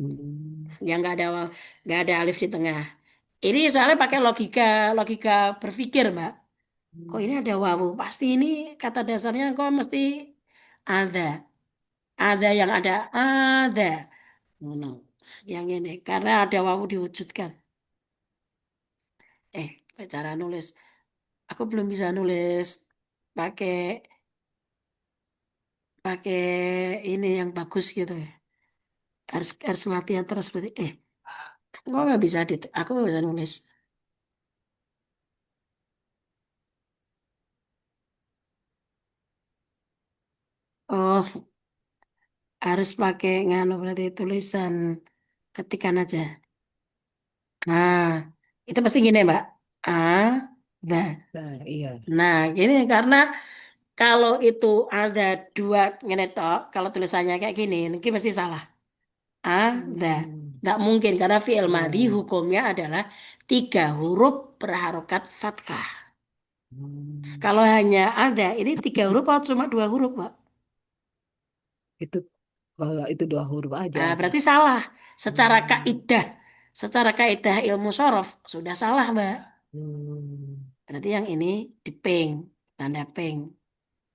Hmm. Yang nggak ada alif di tengah. Ini soalnya pakai logika logika berpikir, Mbak. Kok ini ada wawu? Pasti ini kata dasarnya kok mesti ada. Ada yang ada. No. Yang ini karena ada wawu diwujudkan. Cara nulis. Aku belum bisa nulis pakai pakai ini yang bagus gitu ya. Harus latihan terus berarti. Kok nggak bisa aku nggak bisa nulis. Oh, harus pakai nganu berarti tulisan ketikan aja. Nah, itu pasti gini, Mbak. Ada. Nah, iya. Nah, gini karena kalau itu ada dua ngenetok, kalau tulisannya kayak gini, ini pasti salah. Ada. Hmm. Nggak mungkin karena fi'il madhi Oh. hukumnya adalah 3 huruf berharokat fathah. Hmm. Kalau hanya ada, ini 3 huruf atau cuma 2 huruf, Pak? Itu kalau itu 2 huruf aja Nah, ada. berarti salah. Secara Hmm. kaidah, secara kaidah ilmu sorof sudah salah, Mbak. Hmm. Berarti yang ini diping, tanda ping.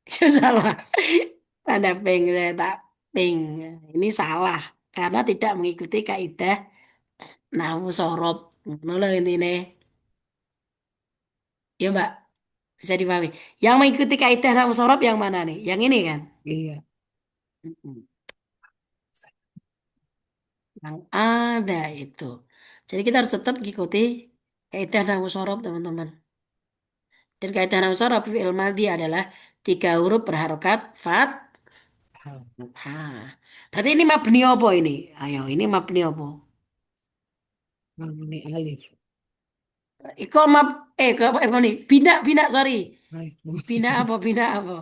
Itu salah. Tanda ping, saya tak ping. Ini salah. Karena tidak mengikuti kaidah nahwu sorof. Ngono ini nih. Ya, Mbak. Bisa dipahami. Yang mengikuti kaidah nahwu sorof yang mana nih? Yang ini kan? Iya. Mm-mm. Yang ada itu. Jadi kita harus tetap mengikuti kaidah nahwu sorof, teman-teman. Dan kaidah nahwu sorof fi'il madhi adalah 3 huruf berharokat Ha. fathah. Berarti ini mabni apa ini? Ayo, ini mabni apa? Ini alif. Iko mab apa nih? Bina, sorry. Hai. Bina apa? Bina apa?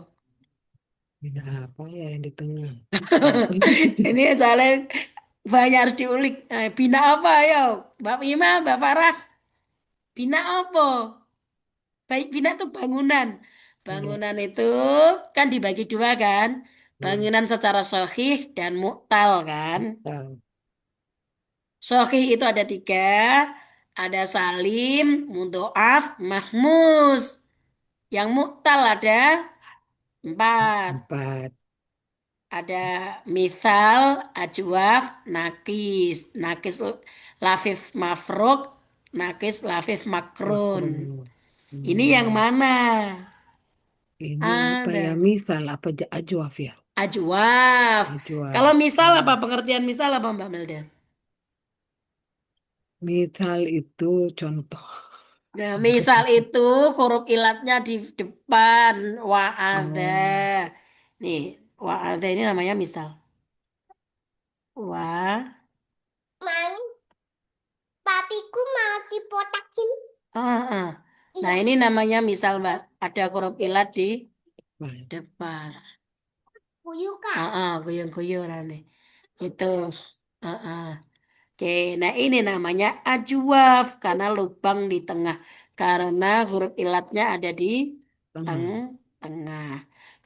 Bina apa ya yang di tengah? Ini soalnya banyak harus diulik. Bina apa ayo? Mbak Ima, Mbak Farah. Bina apa? Baik, bina itu bangunan. Iya. Bangunan itu kan dibagi dua kan? Iya. Bangunan secara sahih dan mu'tal kan? Tahu. Sahih itu ada 3. Ada salim, mudhoaf, mahmus. Yang mu'tal ada 4. 4. Ada misal, ajwaf, nakis. Nakis lafif mafruk, nakis lafif makrun. Makro. Ini yang Hmm. mana? Ini apa ya? Ada. Misal apa ajwaf ya? Ajwaf. Kalau Ajwaf. misal apa Hmm. pengertian misal apa Mbak Melda? Misal itu contoh. Nah, misal itu huruf ilatnya di depan wa'adha. Oh. Nih, wa'adha ini namanya misal. Wa. Mami, papiku mau dipotakin. Ah, ah. Nah, Iya. ini namanya misal, Mbak. Ada huruf ilat di Baik. depan. Puyuh kak. Guyung-guyung nanti. Itu. Ah, ah. Oke, nah ini namanya ajwaf karena lubang di tengah. Karena huruf ilatnya ada di Tengah. tengah.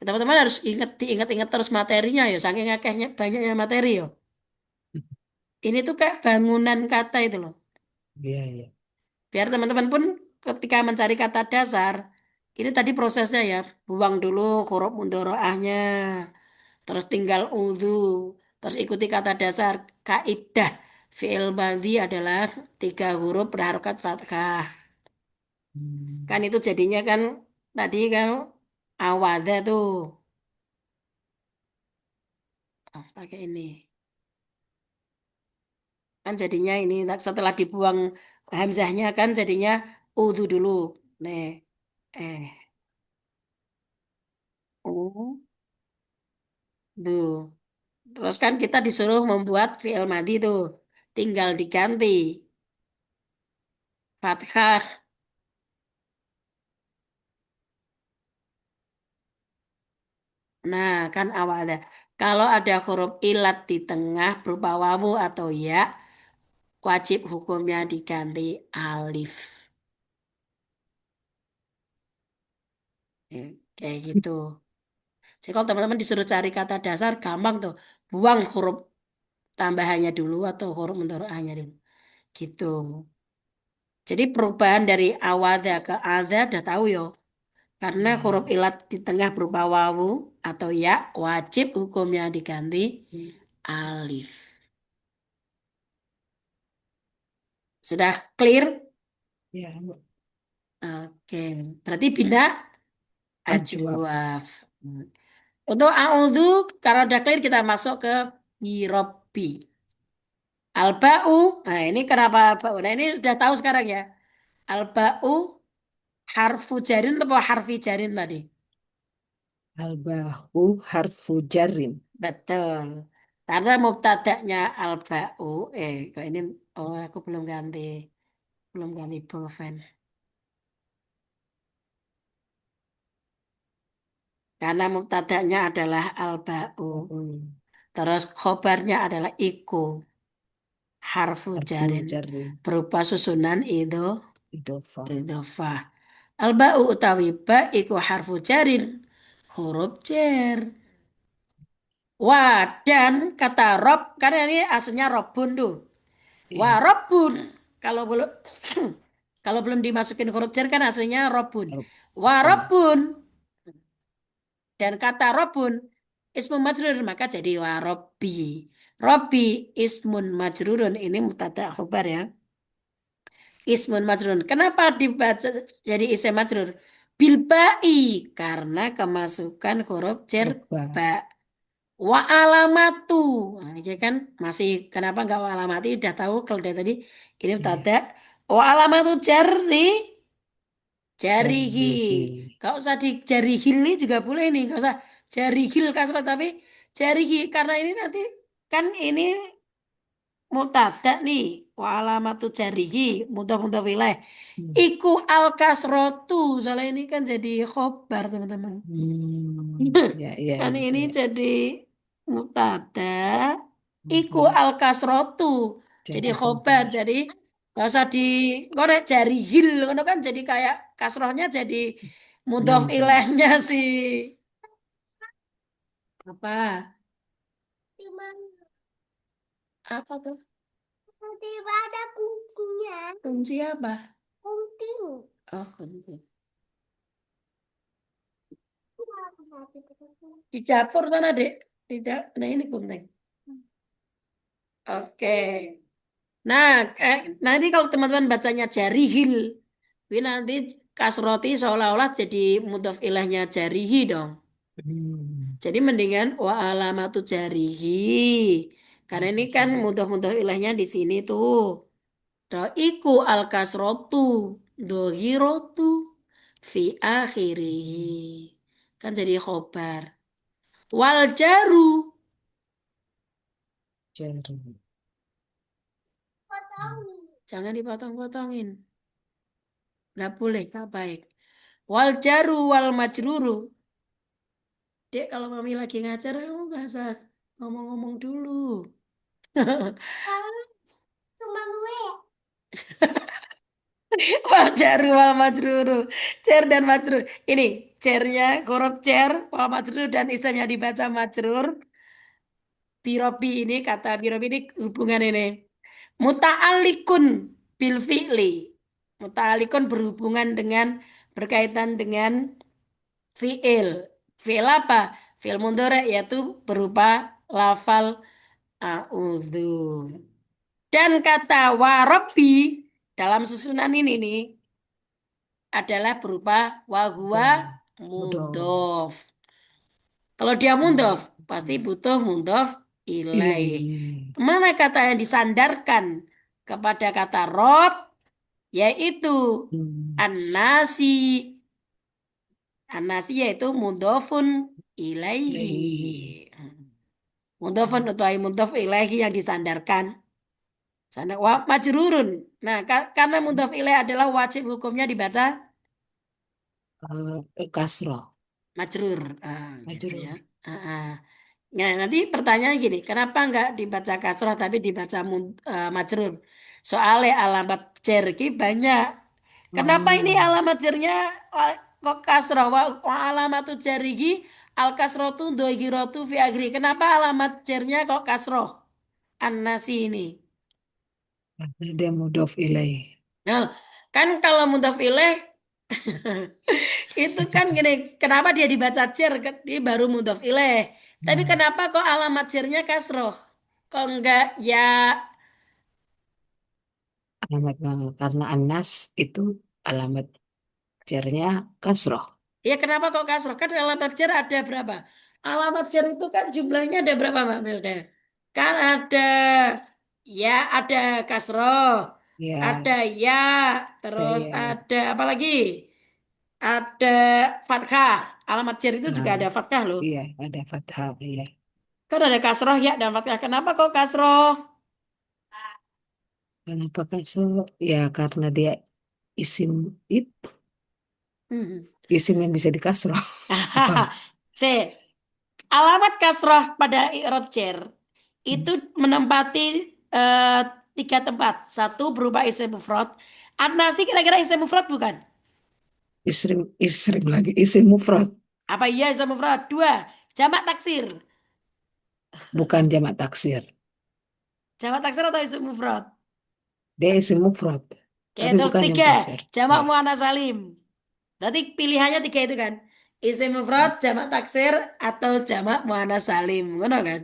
Teman-teman harus diingat-ingat terus materinya ya, saking akehnya banyaknya materi ya. Ini tuh kayak bangunan kata itu loh. Iya, iya. Biar teman-teman pun ketika mencari kata dasar, ini tadi prosesnya ya, buang dulu huruf mudhoroahnya, terus tinggal udhu, terus ikuti kata dasar. Kaidah fi'il madhi adalah 3 huruf berharokat fathah. Kan Hmm. itu jadinya kan tadi kan awada tuh. Pakai ini. Kan jadinya ini setelah dibuang hamzahnya kan jadinya udhu dulu. Nih, eh, tuh. Terus kan kita disuruh membuat fi'il madhi tuh. Tinggal diganti. Fathah. Nah, kan awalnya. Kalau ada huruf ilat di tengah berupa wawu atau ya, wajib hukumnya diganti alif. Ya, kayak gitu. Jadi kalau teman-teman disuruh cari kata dasar, gampang tuh. Buang huruf tambahannya dulu atau huruf mudhari'ahnya dulu. Gitu. Jadi perubahan dari awada ke adha udah tahu yo. Karena huruf ilat di tengah berupa wawu atau ya, wajib hukumnya diganti alif. Sudah clear? Ya, Bu. Oke, berarti bina Ajwaf. ajwaf. Untuk a'udzu, kalau udah clear kita masuk ke birobbi. Alba'u, nah ini kenapa alba'u? Nah ini sudah tahu sekarang ya. Alba'u harfu jarin atau harfi jarin tadi? Al-bahu harfu jarrin. Betul. Karena mubtada'nya alba'u, kok ini, oh aku belum ganti pulpen. Karena mubtada'nya adalah alba'u. Terus khobarnya adalah iku, harfu Harfu jarin. jarrin. Berupa susunan Idofah. idhofah. Alba'u utawi ba iku harfu jarin, huruf jar. Wah, dan kata rob, karena ini aslinya robun tuh. Wah, Iya. robun. Kalau belum kalau belum dimasukin huruf jar kan aslinya robun. Rob. Wah, robun. Dan kata robun ismu majrur maka jadi wa robbi. Robbi ismun majrurun, ini mubtada khobar ya. Ismun majrurun. Kenapa dibaca jadi isim majrur? Bilbai karena kemasukan huruf jar Ba. ba. Wa alamatu. Nah, ini kan masih kenapa enggak wa alamati? Udah tahu kalau dari tadi ini Iya. mubtada. Wa alamatu jarihi. Jarihi. Gak usah di jarihil ini juga boleh nih, gak usah jarihil kasrah tapi jarihi karena ini nanti kan ini mubtada nih. Wa alamatu jarihi mudhof ilaih. Iku al kasrotu. Soalnya ini kan jadi khobar teman-teman. Ya, iya, Kan iya, ini iya. jadi mubtada. Iku al kasrotu. Jadi khobar. Jadi gak usah di ngorek jarihil. Ngono kan jadi kayak kasrohnya jadi mudhof Nambah. ilaihnya sih. Apa? Di mana? Apa tuh? Di ada kuncinya. Kunci apa? Kunting. Oh, kunci. Di dapur sana, Dek. Tidak. Nah, ini kunting. Oke. Nah, nanti kalau teman-teman bacanya jarihil, ini nanti kasroti seolah-olah jadi mudhof ilahnya jarihi dong. Jadi mendingan wa alamatu jarihi. Karena ini kan mudhof ilahnya di sini tuh. Iku al kasrotu dohirotu fi akhirihi. Kan jadi khobar. Wal jaru. Jarri. Potongin. Jangan dipotong-potongin. Nggak boleh, nggak baik. Wal jaru wal majruru. Dek, kalau mami lagi ngajar, kamu nggak usah ngomong-ngomong dulu. Cuma gue. Wal jaru wal majruru. Cer dan majrur. Ini cernya huruf cer, wal majrur dan isimnya dibaca majrur. Birobi ini kata birobi ini hubungan ini. Muta'alikun bil fi'li. Muta'alikun berhubungan dengan berkaitan dengan fi'il. Fi'il apa? Fi'il mudhari yaitu berupa lafal a'udzu. Dan kata warabbi dalam susunan ini nih adalah berupa wahwa mudhof. Kalau dia mudhof pasti butuh mudhof ilaih. Mana kata yang disandarkan kepada kata rob yaitu an-nasi. An-nasi yaitu mudhofun ilaihi. Mudhofun utawi mudhof ilaihi yang disandarkan. Majrurun. Nah, karena mudhof ilaih adalah wajib hukumnya dibaca Kasroh. majrur. Gitu Majrur. ya. Nah, nanti pertanyaan gini, kenapa enggak dibaca kasroh tapi dibaca majrur? Soalnya alamat jar ki banyak. Kenapa ini alamat jarnya kok kasroh? Wa alamatu jarihi al kasrotu dohirotu fi akhiri. Kenapa alamat jarnya kok kasroh? An-nasi ini. Dia mudhof ilaih. Nah, kan kalau mudhof ilaih Itu kan gini, kenapa dia dibaca jer? Dia baru mudhof ilaih. Tapi Hmm. kenapa kok alamat jernya kasroh? Kok enggak ya? Alamat karena Anas itu alamat jarnya kasroh. Ya kenapa kok kasroh? Kan alamat jer ada berapa? Alamat jer itu kan jumlahnya ada berapa, Mbak Milda? Kan ada ya, ada kasroh, ada Ya, ya, terus saya ada apa lagi? Ada fathah. Alamat jer itu juga ah, ada fathah loh. iya ada fathah iya. Kan ada kasroh ya dan fathah. Kenapa kok kasroh? Kenapa kasroh? Ya karena dia isim itu Hmm. isim yang bisa dikasroh. C. Alamat kasroh pada i'rab jer itu menempati eh, tiga tempat. Satu berupa isim mufrad. An-nasi kira-kira isim mufrad bukan? Isrim lagi isim mufrad Apa iya isim mufrad? Dua. Jamak taksir. bukan jamak taksir. Jamak taksir atau isim mufrad? Dia isim mufrad Oke, tapi terus bukan tiga. jamak taksir. Jamak Ya, muannats salim. Berarti pilihannya tiga itu kan? Isim mufrad, jamak taksir, atau jamak muannats salim. Ngono kan?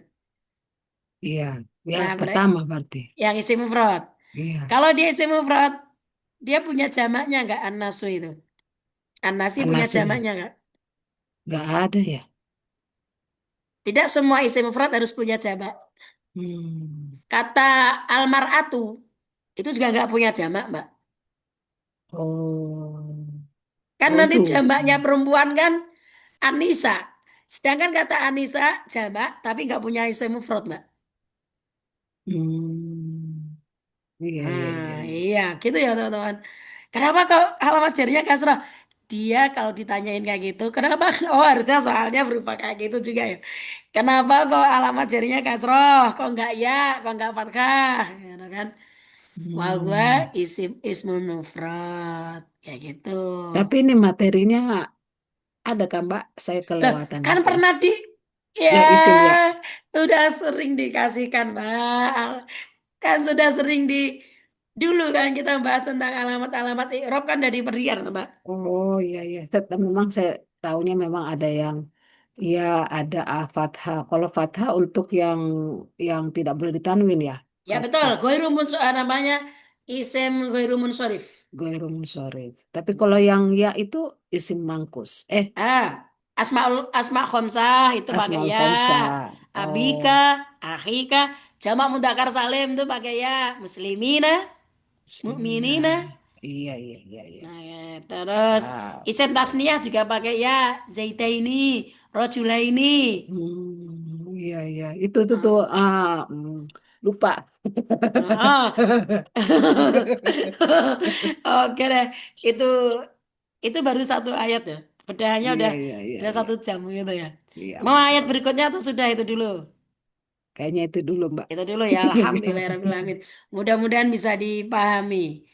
iya. Ya Nah, pertama berarti. yang isim mufrad. Iya. Kalau dia isim mufrad, dia punya jamaknya nggak an-nasu itu? An-nasi punya Anas jamaknya nggak? nggak ada ya. Tidak semua isim mufrad harus punya jamak. Hmm. Kata almar'atu itu juga nggak punya jamak, Mbak. Oh, Kan oh nanti itu. jamaknya perempuan kan Anisa. Sedangkan kata Anisa jamak tapi nggak punya isim mufrad, Mbak. Hmm. Iya, iya, Nah, iya, iya. iya, gitu ya teman-teman. Kenapa kok alamat jarinya kasroh? Dia kalau ditanyain kayak gitu, kenapa? Oh, harusnya soalnya berupa kayak gitu juga ya. Kenapa kok alamat jarinya kasroh? Kok enggak ya? Kok enggak fathah? Gitu kan? Wahwa Hmm. ismun mufrad. Kayak gitu. Tapi ini materinya ada kan, Mbak? Saya Loh, kelewatan kan itu. pernah ya Ya isim ya. udah sering dikasihkan, Mbak. Kan sudah sering dulu kan kita bahas tentang alamat-alamat i'rab kan dari perian, Mbak. Oh iya iya. Memang saya tahunya memang ada yang ya ada fathah. Kalau fathah untuk yang tidak boleh ditanwin ya. Ya betul, namanya isim ghairu munsharif. Ghairu munsharif. Tapi kalau yang ya itu isim mangkus. Ah, asma khamsah itu pakai Asmaul ya. khamsah. Abika, Oh, akhika, jamak mudzakkar salim itu pakai ya. Muslimina, muslimina. mukminina. Iya iya iya iya. Nah, ya, terus Ah, isim tasniyah juga pakai ya. Zaitaini, rojulaini. iya iya. Itu tuh lupa. Ah. Oke deh, itu itu baru satu ayat ya. Bedahannya Iya udah iya iya udah iya. 1 jam gitu ya. Iya, Mau Masya ayat Allah. berikutnya atau sudah itu dulu? Kayaknya itu dulu, Mbak. Itu dulu ya. Alhamdulillahirabbil alamin. Mudah-mudahan bisa dipahami.